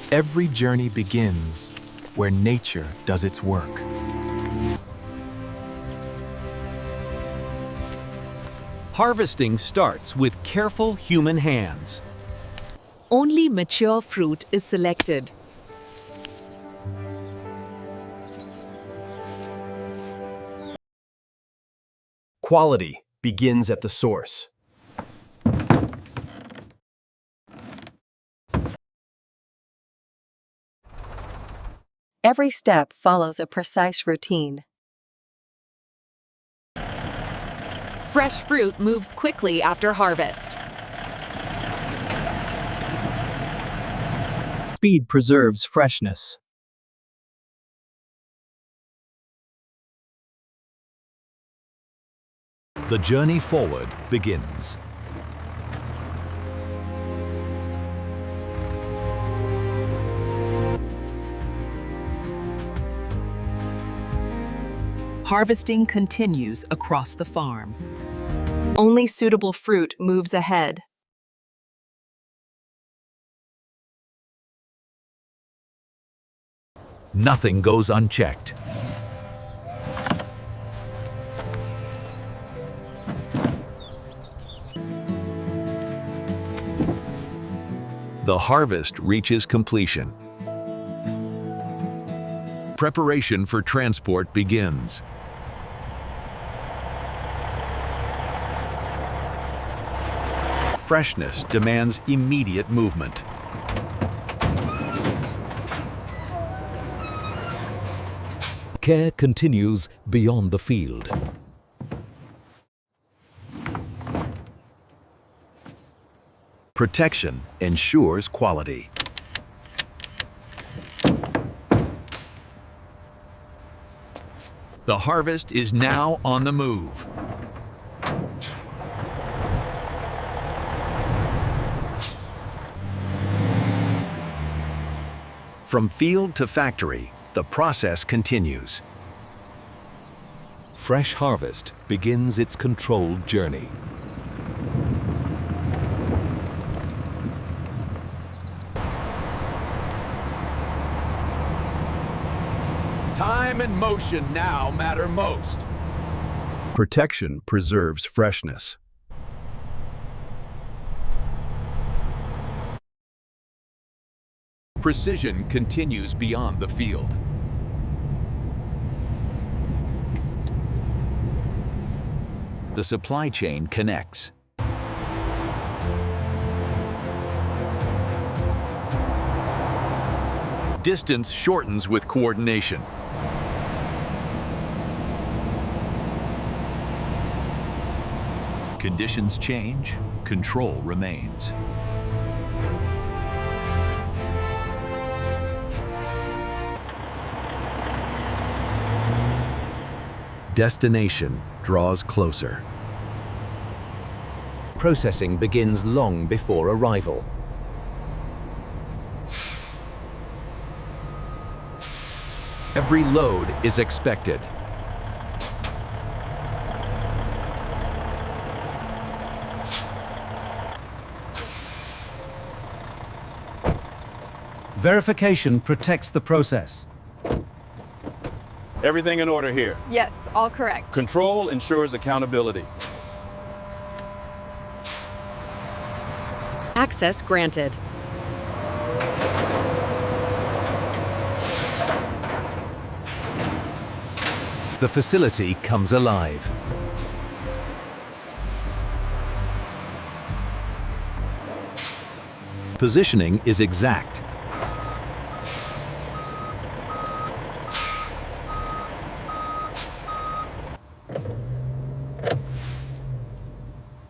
Every journey begins where nature does its work. Harvesting starts with careful human hands. Only mature fruit is selected. Quality begins at the source. Every step follows a precise routine. Fresh fruit moves quickly after harvest. Speed preserves freshness. The journey forward begins. Harvesting continues across the farm. Only suitable fruit moves ahead. Nothing goes unchecked. The harvest reaches completion. Preparation for transport begins. Freshness demands immediate movement. Care continues beyond the field. Protection ensures quality. The harvest is now on the move. From field to factory, the process continues. Fresh harvest begins its controlled journey. Time and motion now matter most. Protection preserves freshness. Precision continues beyond the field. The supply chain connects. Distance shortens with coordination. Conditions change, control remains. Destination draws closer. Processing begins long before arrival. Every load is expected. Verification protects the process. Everything in order here. Yes, all correct. Control ensures accountability. Access granted. The facility comes alive. Positioning is exact.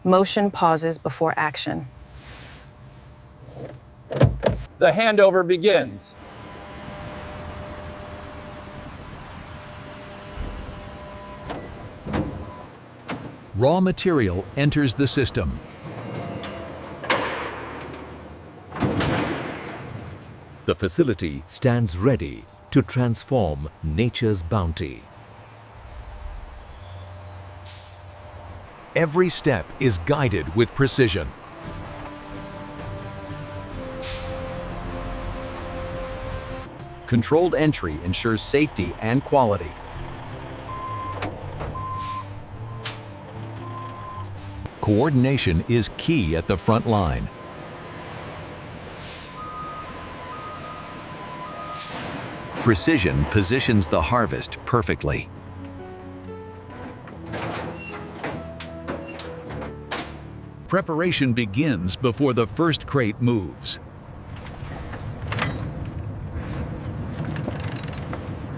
Motion pauses before action. The handover begins. Raw material enters the system. The facility stands ready to transform nature's bounty. Every step is guided with precision. Controlled entry ensures safety and quality. Coordination is key at the front line. Precision positions the harvest perfectly. Preparation begins before the first crate moves.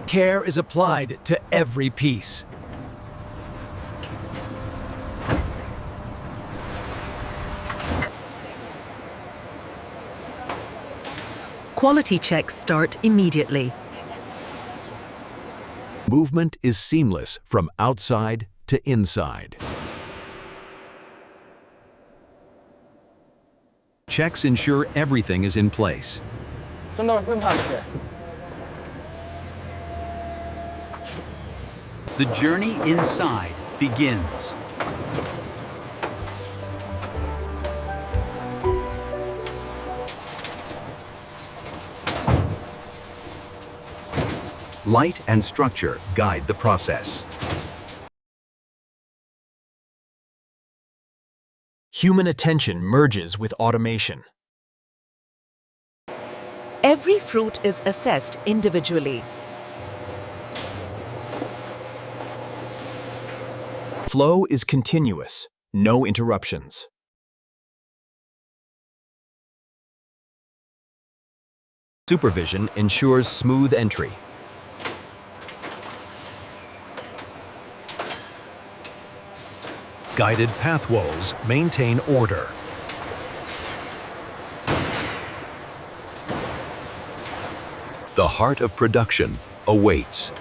Care is applied to every piece. Quality checks start immediately. Movement is seamless from outside to inside. Checks ensure everything is in place. The journey inside begins. Light and structure guide the process. Human attention merges with automation. Every fruit is assessed individually. Flow is continuous, no interruptions. Supervision ensures smooth entry. Guided path walls maintain order. The heart of production awaits.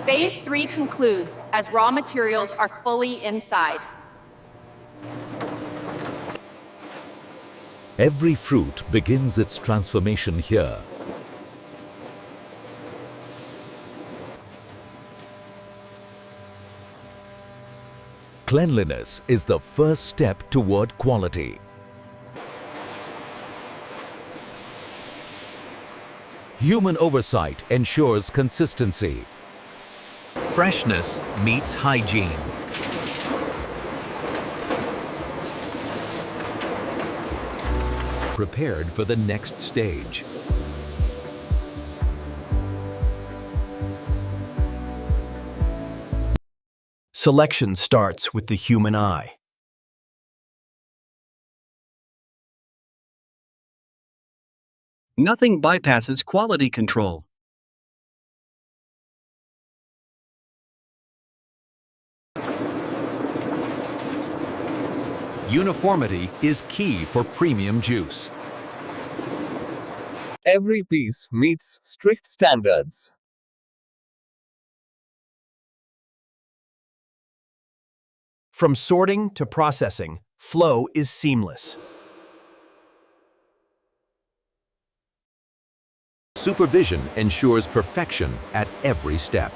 Phase 3 concludes as raw materials are fully inside. Every fruit begins its transformation here. Cleanliness is the first step toward quality. Human oversight ensures consistency. Freshness meets hygiene. Prepared for the next stage. Selection starts with the human eye. Nothing bypasses quality control. Uniformity is key for premium juice. Every piece meets strict standards. From sorting to processing, flow is seamless. Supervision ensures perfection at every step.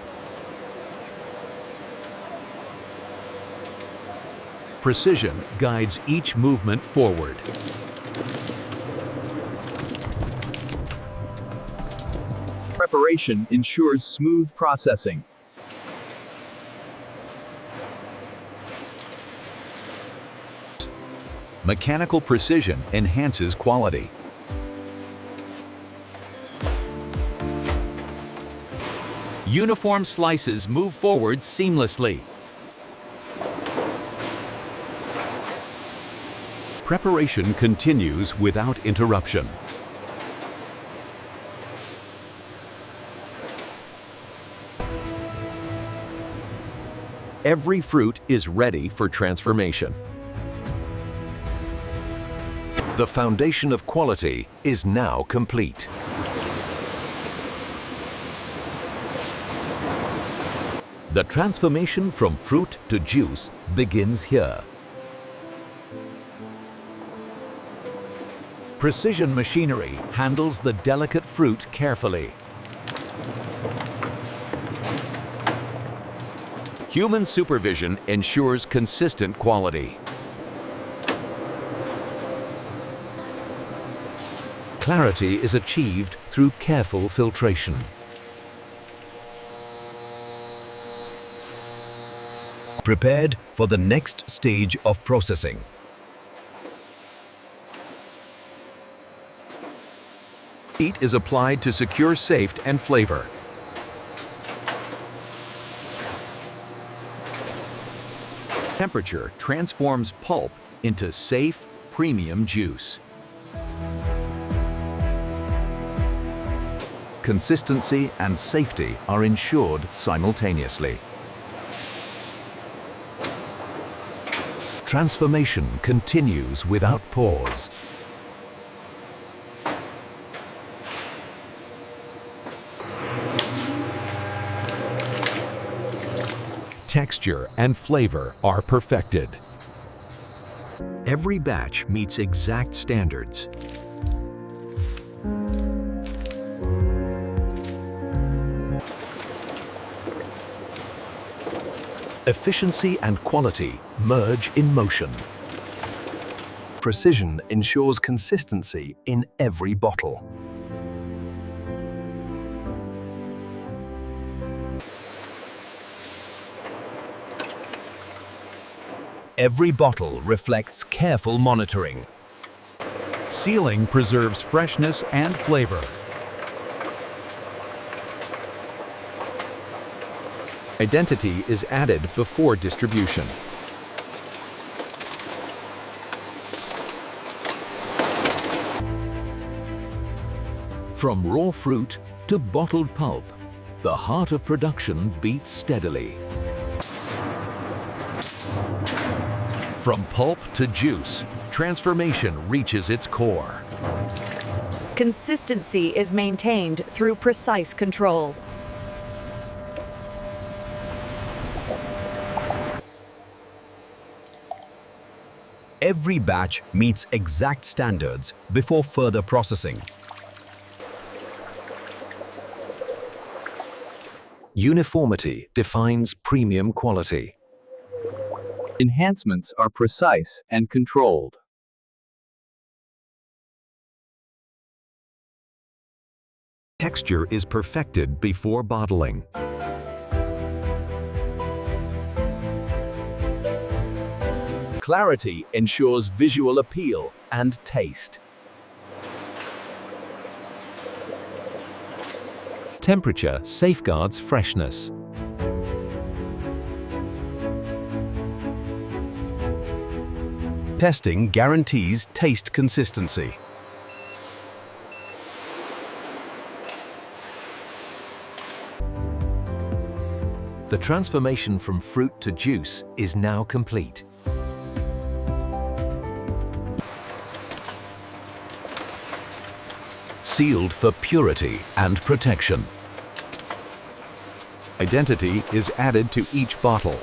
Precision guides each movement forward. Preparation ensures smooth processing. Mechanical precision enhances quality. Uniform slices move forward seamlessly. Preparation continues without interruption. Every fruit is ready for transformation. The foundation of quality is now complete. The transformation from fruit to juice begins here. Precision machinery handles the delicate fruit carefully. Human supervision ensures consistent quality. Clarity is achieved through careful filtration. Prepared for the next stage of processing. Heat is applied to secure safe and flavor. Temperature transforms pulp into safe, premium juice. Consistency and safety are ensured simultaneously. Transformation continues without pause. Texture and flavor are perfected. Every batch meets exact standards. Efficiency and quality merge in motion. Precision ensures consistency in every bottle. Every bottle reflects careful monitoring. Sealing preserves freshness and flavor. Identity is added before distribution. From raw fruit to bottled pulp, the heart of production beats steadily. From pulp to juice, transformation reaches its core. Consistency is maintained through precise control. Every batch meets exact standards before further processing. Uniformity defines premium quality. Enhancements are precise and controlled. Texture is perfected before bottling. Clarity ensures visual appeal and taste. Temperature safeguards freshness. Testing guarantees taste consistency. The transformation from fruit to juice is now complete. Sealed for purity and protection. Identity is added to each bottle.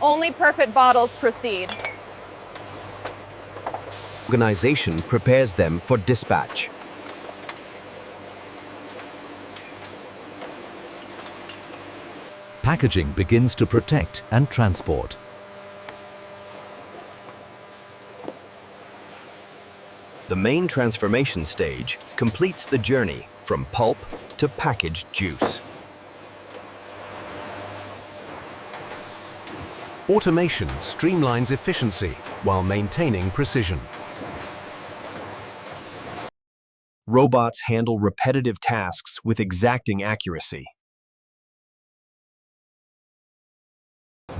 Only perfect bottles proceed. Organization prepares them for dispatch. Packaging begins to protect and transport. The main transformation stage completes the journey from pulp to packaged juice. Automation streamlines efficiency while maintaining precision. Robots handle repetitive tasks with exacting accuracy.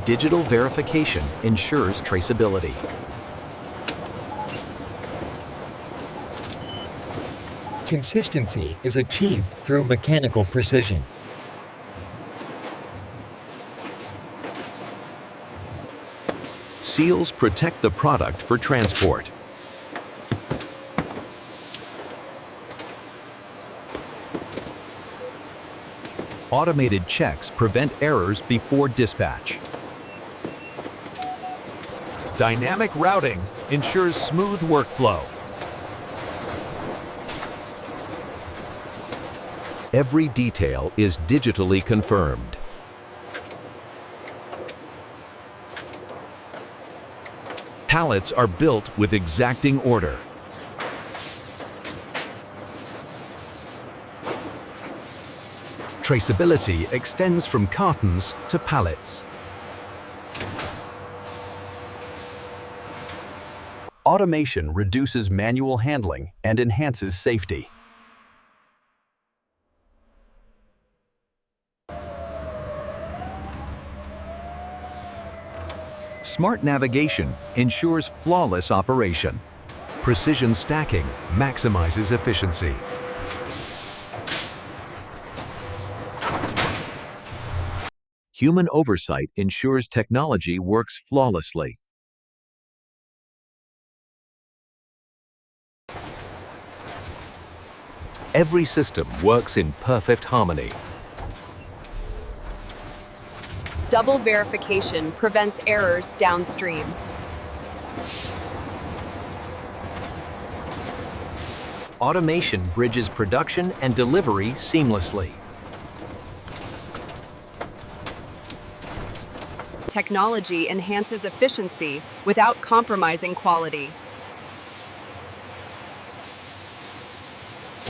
Digital verification ensures traceability. Consistency is achieved through mechanical precision. Seals protect the product for transport. Automated checks prevent errors before dispatch. Dynamic routing ensures smooth workflow. Every detail is digitally confirmed. Pallets are built with exacting order. Traceability extends from cartons to pallets. Automation reduces manual handling and enhances safety. Smart navigation ensures flawless operation. Precision stacking maximizes efficiency. Human oversight ensures technology works flawlessly. Every system works in perfect harmony. Double verification prevents errors downstream. Automation bridges production and delivery seamlessly. Technology enhances efficiency without compromising quality.